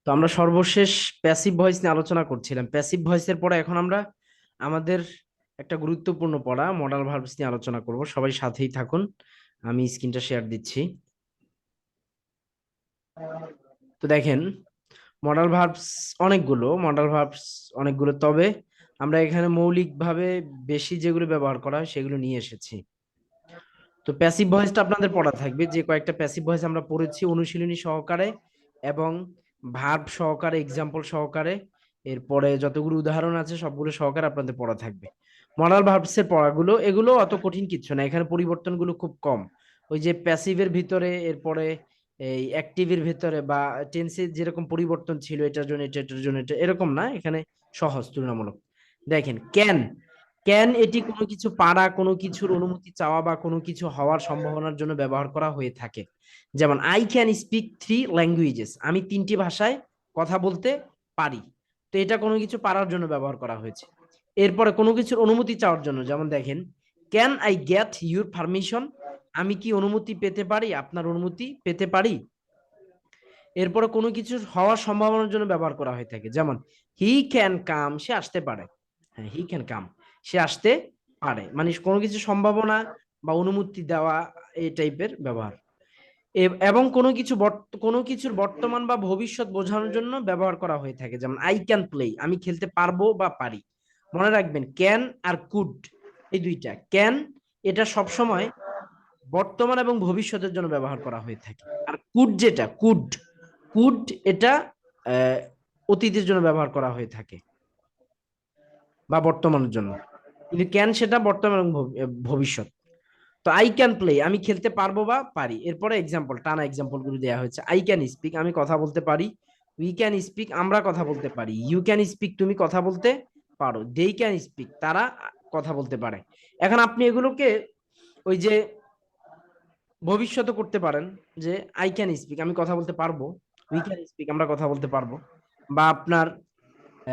তো আমরা সর্বশেষ প্যাসিভ ভয়েস নিয়ে আলোচনা করছিলাম। প্যাসিভ ভয়েসের পরে এখন আমরা আমাদের একটা গুরুত্বপূর্ণ পড়া মডাল ভার্বস নিয়ে আলোচনা করব। সবাই সাথেই থাকুন, আমি স্ক্রিনটা শেয়ার দিচ্ছি। তো দেখেন, মডাল ভার্বস অনেকগুলো, তবে আমরা এখানে মৌলিকভাবে বেশি যেগুলো ব্যবহার করা হয় সেগুলো নিয়ে এসেছি। তো প্যাসিভ ভয়েসটা আপনাদের পড়া থাকবে, যে কয়েকটা প্যাসিভ ভয়েস আমরা পড়েছি অনুশীলনী সহকারে এবং ভার্ব সহকারে, এক্সাম্পল সহকারে, এরপরে যতগুলো উদাহরণ আছে সবগুলো সহকারে আপনাদের পড়া থাকবে। মডাল ভার্বসের পড়াগুলো এগুলো অত কঠিন কিছু না, এখানে পরিবর্তনগুলো খুব কম। ওই যে প্যাসিভের ভিতরে, এরপরে এই অ্যাক্টিভের ভিতরে বা টেন্সে যেরকম পরিবর্তন ছিল, এটার জন্য এটা, এটার জন্য এটা, এরকম না, এখানে সহজ তুলনামূলক। দেখেন, ক্যান, ক্যান এটি কোনো কিছু পারা, কোনো কিছুর অনুমতি চাওয়া বা কোনো কিছু হওয়ার সম্ভাবনার জন্য ব্যবহার করা হয়ে থাকে। যেমন আই ক্যান স্পিক 3 ল্যাঙ্গুয়েজেস, আমি 3টি ভাষায় কথা বলতে পারি। তো এটা কোনো কিছু পারার জন্য ব্যবহার করা হয়েছে। এরপরে কোনো কিছুর অনুমতি চাওয়ার জন্য, যেমন দেখেন, can I get your permission, আমি কি অনুমতি পেতে পারি, আপনার অনুমতি পেতে পারি। এরপরে কোনো কিছু হওয়ার সম্ভাবনার জন্য ব্যবহার করা হয়ে থাকে, যেমন হি ক্যান কাম, সে আসতে পারে। হ্যাঁ, হি ক্যান কাম, সে আসতে পারে, মানে কোনো কিছু সম্ভাবনা বা অনুমতি দেওয়া, এই টাইপের ব্যবহার। এবং কোনো কিছুর বর্তমান বা ভবিষ্যৎ বোঝানোর জন্য ব্যবহার করা হয়ে থাকে, যেমন আই ক্যান প্লে, আমি খেলতে পারবো বা পারি। মনে রাখবেন, ক্যান আর কুড, এই দুইটা, ক্যান এটা সবসময় বর্তমান এবং ভবিষ্যতের জন্য ব্যবহার করা হয়ে থাকে, আর কুড যেটা, কুড কুড এটা আহ, অতীতের জন্য ব্যবহার করা হয়ে থাকে বা বর্তমানের জন্য। কিন্তু ক্যান সেটা বর্তমান এবং ভবিষ্যৎ। তো আই ক্যান প্লে, আমি খেলতে পারবো বা পারি। এরপরে এক্সাম্পল, টানা এক্সাম্পল গুলো দেওয়া হয়েছে। আই ক্যান স্পিক, আমি কথা বলতে পারি। উই ক্যান স্পিক, আমরা কথা বলতে পারি। ইউ ক্যান স্পিক, তুমি কথা বলতে পারো। দে ক্যান স্পিক, তারা কথা বলতে পারে। এখন আপনি এগুলোকে ওই যে ভবিষ্যতে করতে পারেন, যে আই ক্যান স্পিক, আমি কথা বলতে পারবো। উই ক্যান স্পিক, আমরা কথা বলতে পারবো। বা আপনার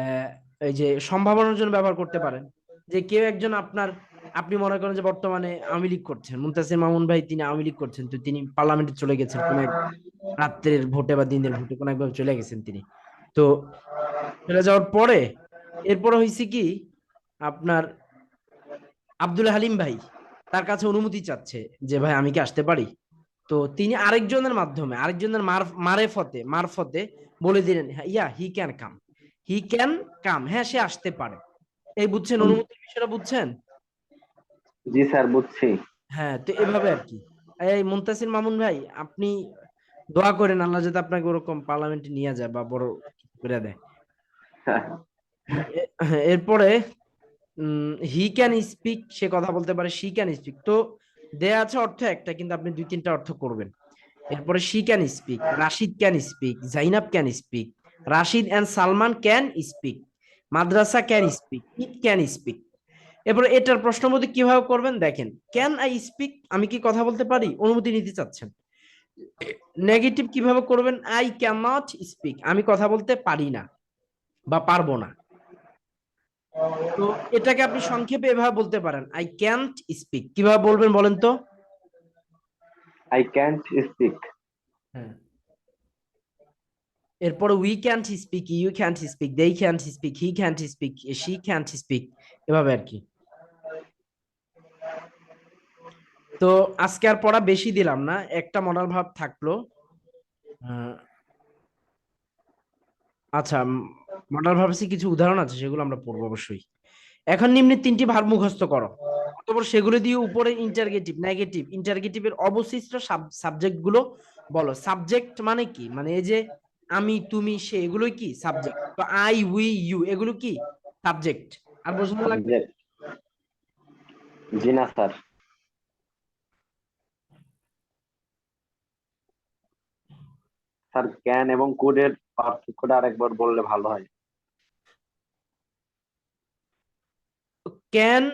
আহ, এই যে সম্ভাবনার জন্য ব্যবহার করতে পারেন, যে কেউ একজন আপনার, আপনি মনে করেন যে বর্তমানে আওয়ামী লীগ করছেন, মুনতাসির মামুন ভাই, তিনি আওয়ামী লীগ করছেন, তো তিনি পার্লামেন্টে চলে গেছেন কোন এক রাত্রের ভোটে বা দিনের ভোটে, কোন একভাবে চলে গেছেন তিনি। তো চলে যাওয়ার পরে এরপরে হয়েছে কি, আপনার আব্দুল হালিম ভাই তার কাছে অনুমতি চাচ্ছে, যে ভাই আমি কি আসতে পারি। তো তিনি আরেকজনের মাধ্যমে, আরেকজনের মারফতে বলে দিলেন, হ্যাঁ, ইয়া he can come, he can come, হ্যাঁ সে আসতে পারে। এই বুঝছেন অনুমতির বিষয়টা, বুঝছেন? জি স্যার, বুঝছি। হ্যাঁ, তো এভাবে আর কি। এই মুনতাসির মামুন ভাই, আপনি দোয়া করেন আল্লাহ যাতে আপনাকে ওরকম পার্লামেন্টে নিয়ে যায় বা বড় কিছু করে দেয়। হ্যাঁ, এরপরে হি ক্যান স্পিক, সে কথা বলতে পারে। শি ক্যান স্পিক, তো দেয়া আছে অর্থ একটা, কিন্তু আপনি 2-3টা অর্থ করবেন। এরপরে she can speak, Rashid can speak, Zainab can speak, Rashid and Salman can speak, madrasa can speak, it can speak. এরপরে এটার প্রশ্ন মধ্যে কিভাবে করবেন, দেখেন, ক্যান আই স্পিক, আমি কি কথা বলতে পারি, অনুমতি নিতে চাচ্ছেন। নেগেটিভ কিভাবে করবেন, আই ক্যান নট স্পিক, আমি কথা বলতে পারি না বা পারবো না। তো এটাকে আপনি সংক্ষেপে এভাবে বলতে পারেন, আই ক্যান্ট স্পিক। কিভাবে বলবেন বলেন তো? I can't speak. হ্যাঁ, এরপরে we can't speak, you can't speak, they can't speak, he can't speak, she can't speak, এভাবে আর কি। তো আজকে আর পড়া বেশি দিলাম না, একটা মডাল ভাব থাকলো। আহ, আচ্ছা, মডাল ভার্বসে কিছু উদাহরণ আছে, সেগুলো আমরা পড়বো অবশ্যই। এখন নিম্নে 3টি ভার্ব মুখস্থ করো, অতঃপর সেগুলো দিয়ে উপরে ইন্টারগেটিভ, নেগেটিভ, ইন্টারগেটিভের অবশিষ্ট সাবজেক্ট গুলো বলো। সাবজেক্ট মানে কি, মানে এই যে আমি, তুমি, সে, এগুলোই কি সাবজেক্ট। তো আই, উই, ইউ, এগুলো কি সাবজেক্ট। আর বোঝানো লাগবে? জি না স্যার। স্যার, ক্যান এবং কুড এর পার্থক্যটা আরেকবার বললে ভালো হয়। ক্যান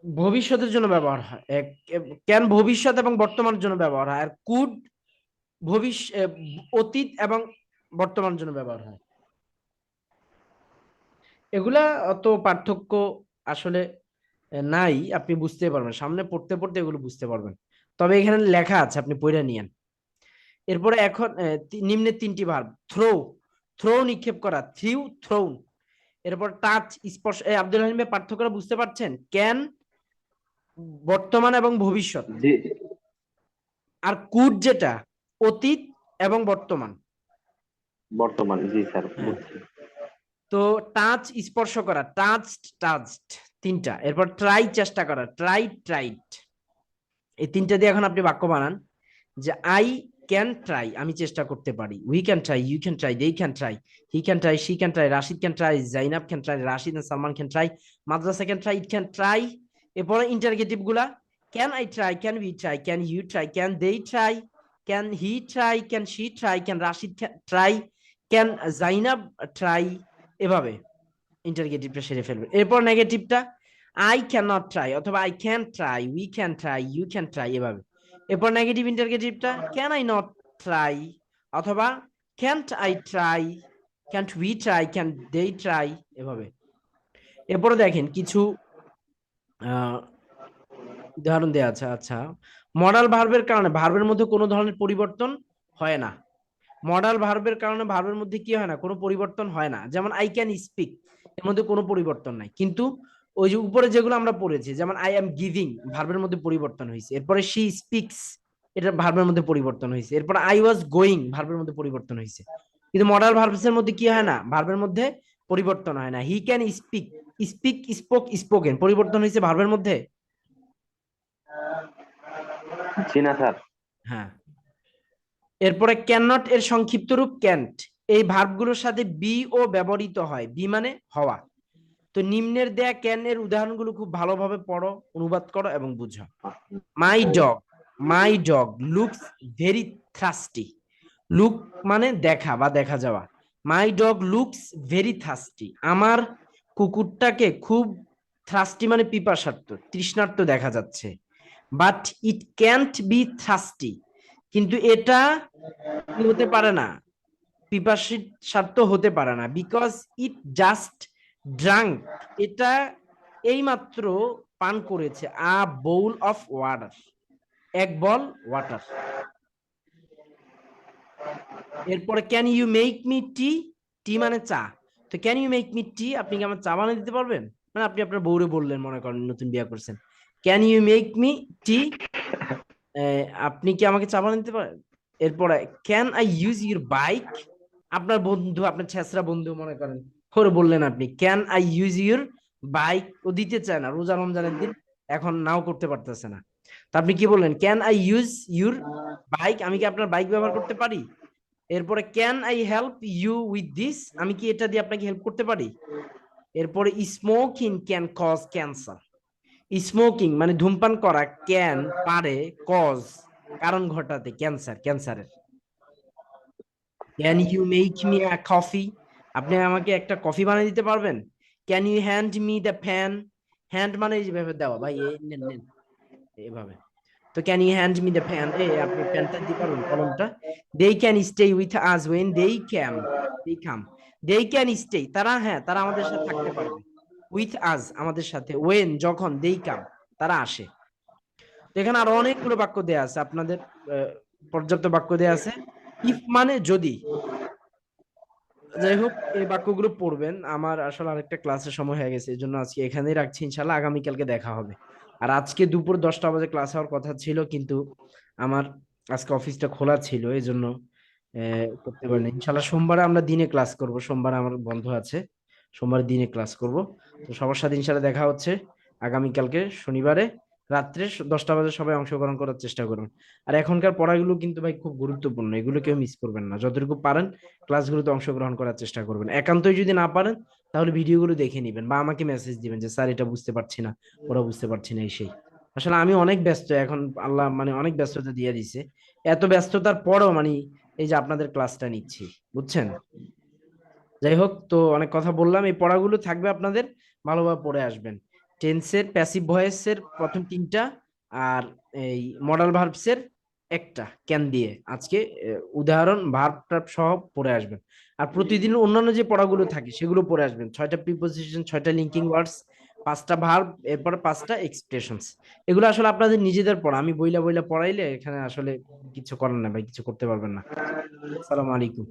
ভবিষ্যতের জন্য ব্যবহার হয়, ক্যান ভবিষ্যৎ এবং বর্তমানের জন্য ব্যবহার হয়, আর কুড ভবিষ্যৎ, অতীত এবং বর্তমানের জন্য ব্যবহার হয়। এগুলা অত পার্থক্য আসলে নাই, আপনি বুঝতে পারবেন, সামনে পড়তে পড়তে এগুলো বুঝতে পারবেন। তবে এখানে লেখা আছে, আপনি পড়ে নিয়েন। এরপরে এখন নিম্নের তিনটি ভার্ব, থ্রো, থ্রো নিক্ষেপ করা, থ্রিউ, থ্রোন। এরপর টাচ, স্পর্শ। আব্দুল হালিম ভাই, পার্থক্যটা বুঝতে পারছেন? ক্যান বর্তমান এবং ভবিষ্যৎ, জি আর কুড যেটা অতীত এবং বর্তমান। বর্তমান, জি স্যার হ্যাঁ, বুঝছি। তো টাচ স্পর্শ করা, টাচড, টাচড, তিনটা। এরপর ট্রাই চেষ্টা করা, ট্রাই, ট্রাইড। এই তিনটা দিয়ে এখন আপনি বাক্য বানান যে আই ক্যান ট্রাই, আমি চেষ্টা করতে পারি। We can try, you can try, they can try, he can try, she can try, Rashid can try, Zainab can try, Rashid and Salman can try, madrasa can try, it can try. এরপরে ইন্টারগেটিভ গুলা, can I try, can we try, can you try, can they try, can he try, can she try, can Rashid try, can Zainab try. এভাবে ইন্টারগেটিভটা সেরে ফেলবে। এরপর নেগেটিভটা, I can not try অথবা I can try, we can try, you can try, এভাবে। এরপর negative ইন্টারগেটিভটা, ক্যান আই নট ট্রাই অথবা can't I try, can't we try, can they try, এভাবে। এরপরে দেখেন কিছু উদাহরণ দেওয়া আছে। আচ্ছা, মডাল ভার্বের কারণে ভার্বের মধ্যে কোনো ধরনের পরিবর্তন হয় না। মডাল ভার্বের কারণে ভার্বের মধ্যে কি হয় না, কোনো পরিবর্তন হয় না। যেমন আই ক্যান স্পিক, এর মধ্যে কোনো পরিবর্তন নাই। কিন্তু ওই যে উপরে যেগুলো আমরা পড়েছি, যেমন আই এম গিভিং, ভার্বের মধ্যে পরিবর্তন হয়েছে। এরপরে শি স্পিক্স, এটা ভার্বের মধ্যে পরিবর্তন হয়েছে। এরপর আই ওয়াজ গোয়িং, ভার্বের মধ্যে পরিবর্তন হয়েছে। কিন্তু মডাল ভার্বসের মধ্যে কি হয় না, ভার্বের মধ্যে পরিবর্তন হয় না। He can speak, speak, spoke, spoken, পরিবর্তন হয়েছে ভার্বের মধ্যে। জি না স্যার। হ্যাঁ। এরপরে ক্যান নট এর সংক্ষিপ্ত রূপ ক্যান্ট। এই ভার্বগুলোর সাথে বি ও ব্যবহৃত হয়, বি মানে হওয়া। তো নিম্নের দেয়া ক্যান এর উদাহরণগুলো খুব ভালোভাবে পড়ো, অনুবাদ করো এবং বুঝো। মাই ডগ, মাই dog looks very thirsty. Look মানে দেখা বা দেখা যাওয়া। মাই ডগ লুকস ভেরি থার্স্টি, আমার কুকুরটাকে খুব, থার্স্টি মানে পিপাসার্ত, তৃষ্ণার্ত দেখা যাচ্ছে। But it can't B thirsty, কিন্তু এটা কি হতে পারে না, পিপাসার্ত হতে পারে না। বিকজ ইট জাস্ট ড্রাঙ্ক, এটা এইমাত্র পান করেছে আ বোল অফ ওয়াটার, এক বল ওয়াটার। এরপরে ক্যান ইউ মেক মি টি, টি মানে চা। তো ক্যান ইউ মেক মি টি, আপনি কি আমার চা বানিয়ে দিতে পারবেন? মানে আপনি আপনার বউরে বললেন, মনে করেন নতুন বিয়ে করছেন, ক্যান ইউ মেক মি টি, আপনি কি আমাকে চা বানিয়ে দিতে পারেন? এরপরে can I use your bike, আপনার বন্ধু, আপনার ছেসরা বন্ধু মনে করেন, ওরে বললেন আপনি can I use your bike, ও দিতে চায় না, রোজা রমজানের দিন, এখন নাও করতে পারতেছে না। তো আপনি কি বললেন, can I use your bike, আমি কি আপনার বাইক ব্যবহার করতে পারি? এরপরে can I help you with this, আমি কি এটা দিয়ে আপনাকে হেল্প করতে পারি? এরপরে smoking can cause cancer, smoking মানে ধূমপান করা, ক্যান পারে, কজ কারণ ঘটাতে, ক্যান্সার, ক্যান্সারের। Can you make me a coffee, আপনি আমাকে একটা কফি বানিয়ে দিতে পারবেন? Can you hand me the fan, hand মানে যেভাবে দেওয়া, ভাই নেন নেন, এভাবে। তো can you hand me the fan, আপনি ফ্যানটা দিতে পারবেন, কলমটা। They can stay with us when they came, they come. They can stay, তারা, হ্যাঁ তারা আমাদের সাথে থাকতে পারবে, উইথ আস আমাদের সাথে, ওয়েন যখন, দে কাম তারা আসে। তো এখানে আরো অনেকগুলো বাক্য দেয়া আছে আপনাদের, পর্যাপ্ত বাক্য দেয়া আছে। ইফ মানে যদি। যাই হোক, এই বাক্যগুলো পড়বেন। আমার আসলে আরেকটা ক্লাসের সময় হয়ে গেছে, এই জন্য আজকে এখানেই রাখছি, ইনশাল্লাহ আগামীকালকে দেখা হবে। আর আজকে দুপুর 10টা বাজে ক্লাস হওয়ার কথা ছিল, কিন্তু আমার আজকে অফিসটা খোলা ছিল, এই জন্য করতে পারিনি। ইনশাল্লাহ সোমবারে আমরা দিনে ক্লাস করব, সোমবার আমার বন্ধ আছে, সোমবার দিনে ক্লাস করব। তো সবার সাথে ইনশাল্লাহ দেখা হচ্ছে আগামীকালকে শনিবারে রাত্রে 10টা বাজে, সবাই অংশগ্রহণ করার চেষ্টা করুন। আর এখনকার পড়াগুলো কিন্তু ভাই খুব গুরুত্বপূর্ণ, এগুলো কেউ মিস করবেন না, যতটুকু পারেন ক্লাসগুলোতে অংশগ্রহণ করার চেষ্টা করবেন। একান্তই যদি না পারেন, তাহলে ভিডিওগুলো দেখে নিবেন বা আমাকে মেসেজ দিবেন যে স্যার এটা বুঝতে পারছি না, ওরা বুঝতে পারছি না, এই সেই। আসলে আমি অনেক ব্যস্ত এখন, আল্লাহ মানে অনেক ব্যস্ততা দিয়ে দিছে। এত ব্যস্ততার পরও মানে এই যে আপনাদের ক্লাসটা নিচ্ছি, বুঝছেন। যাই হোক, তো অনেক কথা বললাম, এই পড়াগুলো থাকবে আপনাদের, ভালোভাবে পড়ে আসবেন। টেন্সের প্যাসিভ ভয়েসের প্রথম তিনটা, আর এই মডাল ভার্বসের একটা ক্যান দিয়ে আজকে উদাহরণ ভার্ব টার্ব সহ পড়ে আসবেন। আর প্রতিদিন অন্যান্য যে পড়াগুলো থাকে সেগুলো পড়ে আসবেন, 6টা প্রিপোজিশন, 6টা লিঙ্কিং ওয়ার্ডস, 5টা ভার্ব, এরপর 5টা এক্সপ্রেশনস। এগুলো আসলে আপনাদের নিজেদের পড়া, আমি বইলা বইলা পড়াইলে এখানে আসলে কিছু করার না ভাই, কিছু করতে পারবেন না। আসসালামু আলাইকুম।